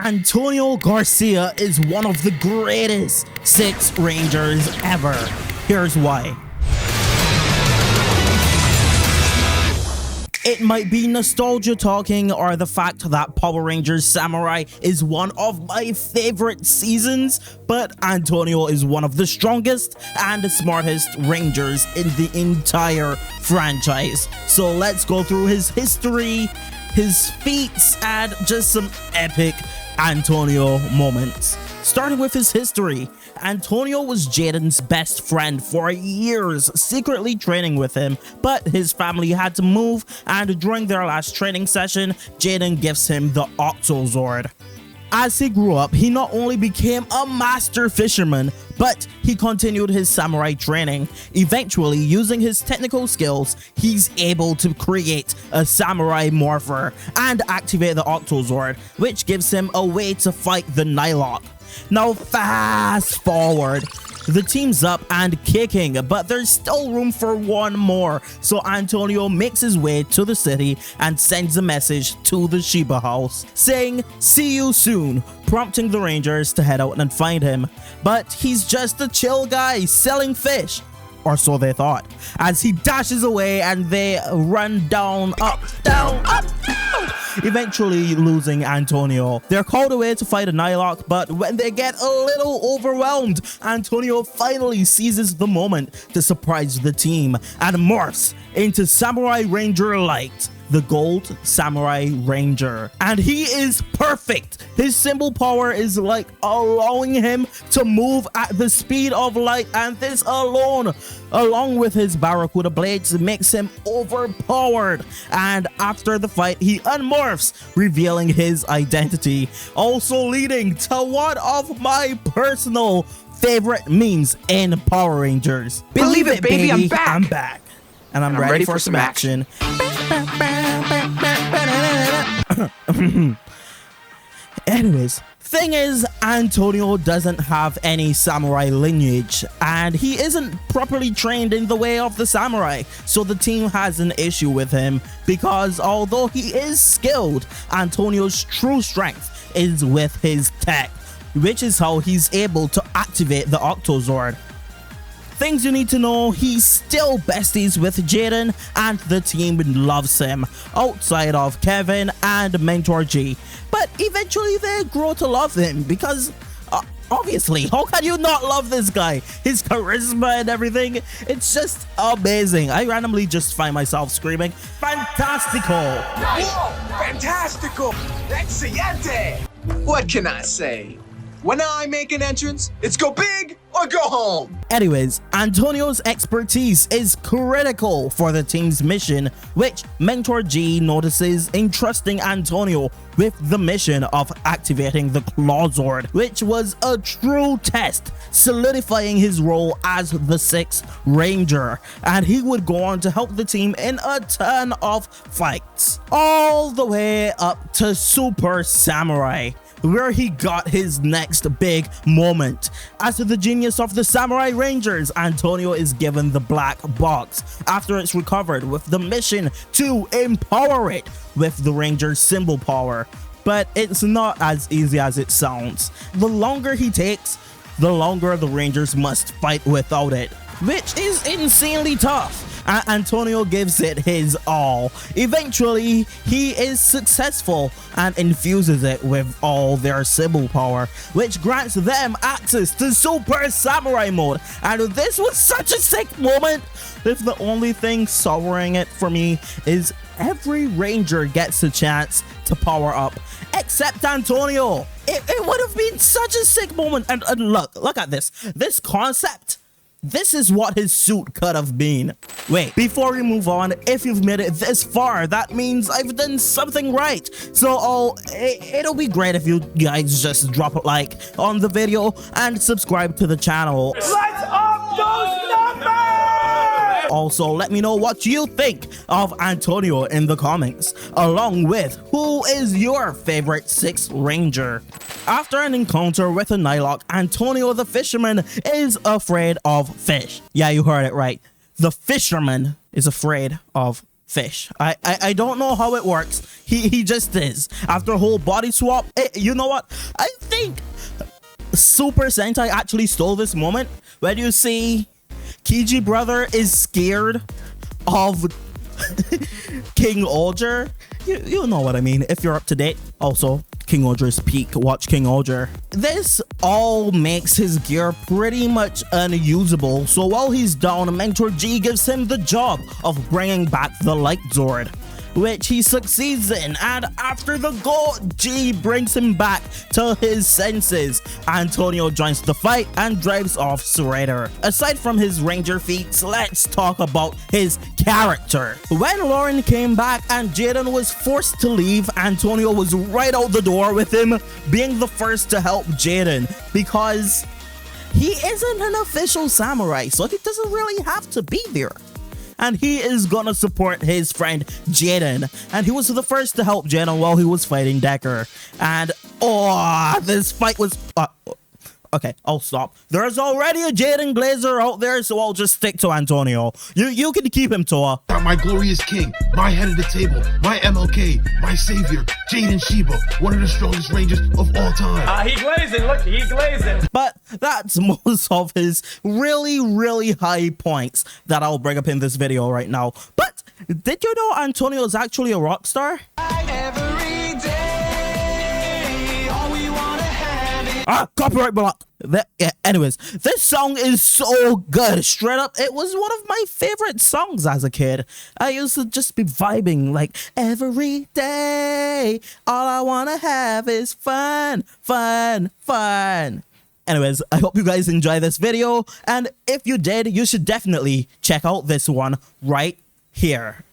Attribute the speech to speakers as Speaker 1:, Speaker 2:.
Speaker 1: Antonio Garcia is one of the greatest Six Rangers ever. Here's why. It might be nostalgia talking or the fact that Power Rangers Samurai is one of my favorite seasons, but Antonio is one of the strongest and smartest Rangers in the entire franchise. So let's go through his history, his feats, and just some epic Antonio moments. Starting with his history, Antonio was Jaden's best friend for years, secretly training with him, but his family had to move, and during their last training session, Jaden gives him the Octozord. As he grew up, he not only became a master fisherman, but he continued his samurai training. Eventually, using his technical skills, he's able to create a samurai morpher and activate the Octozord, which gives him a way to fight the Nylok. Now fast forward, the team's up and kicking, but there's still room for one more, so Antonio makes his way to the city and sends a message to the Shiba house saying, "See you soon," prompting the Rangers to head out and find him. But he's just a chill guy selling fish, or so they thought, as he dashes away and they run down, up, down, eventually losing Antonio. They're called away to fight a Nylok, but when they get a little overwhelmed, Antonio finally seizes the moment to surprise the team and morphs into Samurai Ranger Light, the Gold Samurai Ranger. And he is perfect. His symbol power is like allowing him to move at the speed of light, and this alone, along with his Barracuda blades, makes him overpowered. And after the fight, he unmorphs, revealing his identity, also leading to one of my personal favorite memes in Power Rangers. Believe it, baby, I'm back. I'm back. And I'm ready for some action. Anyways, thing is, Antonio doesn't have any samurai lineage, and he isn't properly trained in the way of the samurai, so the team has an issue with him because although he is skilled, Antonio's true strength is with his tech, which is how he's able to activate the Octozord. Things you need to know: he's still besties with Jaden, and the team loves him, outside of Kevin and Mentor G. But eventually they grow to love him because, obviously, how can you not love this guy? His charisma and everything, it's just amazing. I randomly just find myself screaming, "Fantastico!"
Speaker 2: Whoa! Fantastico! Excelente! What can I say? When I make an entrance, it's go big or go home.
Speaker 1: Anyways, Antonio's expertise is critical for the team's mission, which Mentor G notices entrusting Antonio with the mission of activating the Clawzord, which was a true test, solidifying his role as the Sixth Ranger, and he would go on to help the team in a ton of fights, all the way up to Super Samurai, where he got his next big moment. As the genius of the Samurai Rangers, Antonio is given the black box after it's recovered, with the mission to empower it with the Ranger's symbol power. But it's not as easy as it sounds. The longer he takes, the longer the Rangers must fight without it, which is insanely tough. Antonio gives it his all. Eventually, he is successful and infuses it with all their symbol power, which grants them access to Super Samurai mode. And this was such a sick moment. If the only thing souring it for me is every Ranger gets a chance to power up, except Antonio. It would have been such a sick moment. And look at this concept. This is what his suit could have been. Wait, before we move on, if you've made it this far, that means I've done something right. So it'll be great if you guys just drop a like on the video and subscribe to the channel.
Speaker 2: Let's up those numbers!
Speaker 1: Also, let me know what you think of Antonio in the comments, along with who is your favorite Sixth Ranger. After an encounter with a Nylok, Antonio the fisherman is afraid of fish. Yeah, you heard it right. The fisherman is afraid of fish. I don't know how it works. He just is. After a whole body swap, you know what? I think Super Sentai actually stole this moment when you see Kiji brother is scared of King Ulger. You know what I mean if you're up to date. Also, King Ulger's peak. Watch King Ulger. This all makes his gear pretty much unusable, so while he's down, Mentor G gives him the job of bringing back the Light Zord, which he succeeds in, and after the goal, G brings him back to his senses. Antonio joins the fight and drives off Surator. Aside from his ranger feats, let's talk about his character. When Lauren came back and Jaden was forced to leave, Antonio was right out the door with him being the first to help Jaden, because he isn't an official samurai, so he doesn't really have to be there. And he is gonna support his friend Jaden, and he was the first to help Jaden while he was fighting Decker. And this fight was okay, I'll stop. There's already a Jaden Glazer out there, so I'll just stick to Antonio. You can keep him, Toa.
Speaker 3: My glorious king, my head of the table, my MLK, my savior, Jaden Shiba, one of the strongest rangers of all time.
Speaker 4: He glazing, look, he glazing.
Speaker 1: But that's most of his really high points that I'll bring up in this video right now. But did you know Antonio is actually a rock star?
Speaker 2: Every day, all we wanna have is
Speaker 1: Copyright block. Anyways, this song is so good. Straight up, it was one of my favorite songs as a kid. I used to just be vibing like every day. All I wanna have is fun. Anyways, I hope you guys enjoy this video, and if you did, you should definitely check out this one right here.